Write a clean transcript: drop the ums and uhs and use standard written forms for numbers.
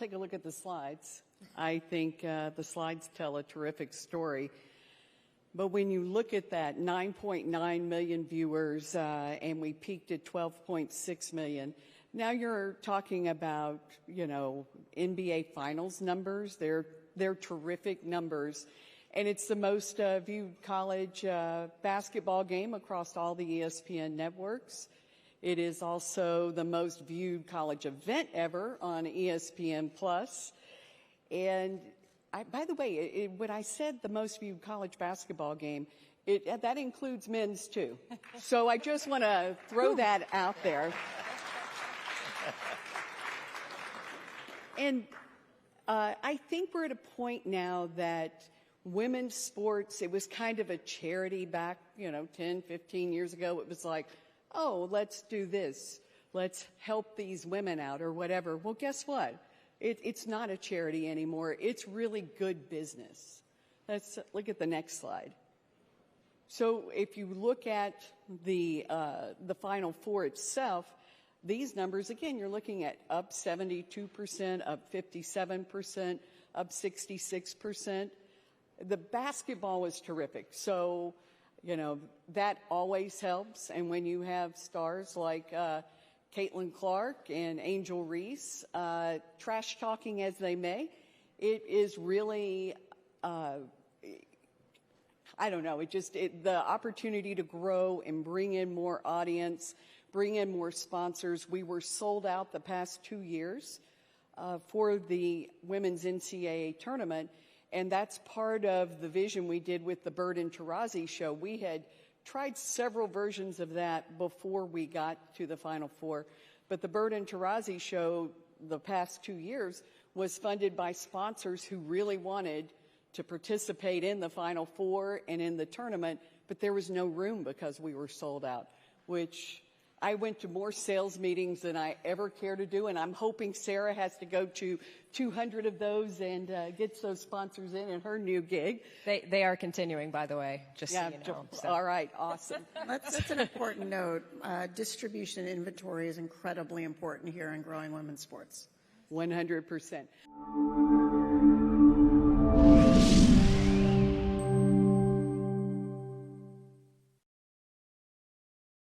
take a look at the slides. I think the slides tell a terrific story. But when you look at that, 9.9 million viewers, and we peaked at 12.6 million. Now you're talking about, you know, NBA Finals numbers. They're terrific numbers. And it's the most viewed college basketball game across all the ESPN networks. It is also the most viewed college event ever on ESPN+. And by the way, when I said the most viewed college basketball game, that includes men's too. So I just want to throw that out there. And I think we're at a point now that women's sports, it was kind of a charity back, 10, 15 years ago. It was like, oh, let's do this. Let's help these women out or whatever. Well, guess what? It's not a charity anymore. It's really good business. Let's look at the next slide. So if you look at the Final Four itself, these numbers, again, you're looking at up 72%, up 57%, up 66%. The basketball was terrific. So, that always helps. And when you have stars like Caitlin Clark and Angel Reese, trash talking as they may, it is really, I don't know, the opportunity to grow and bring in more audience, bring in more sponsors. We were sold out the past 2 years for the women's NCAA tournament. And that's part of the vision we did with the Bird and Tarazi show. We had tried several versions of that before we got to the Final Four. But the Bird and Tarazi show the past 2 years was funded by sponsors who really wanted to participate in the Final Four and in the tournament, but there was no room because we were sold out, which I went to more sales meetings than I ever care to do, and I'm hoping Sarah has to go to 200 of those and gets those sponsors in her new gig. They are continuing, by the way, just so you know. So. All right, awesome. That's an important note. Distribution inventory is incredibly important here in growing women's sports. 100%.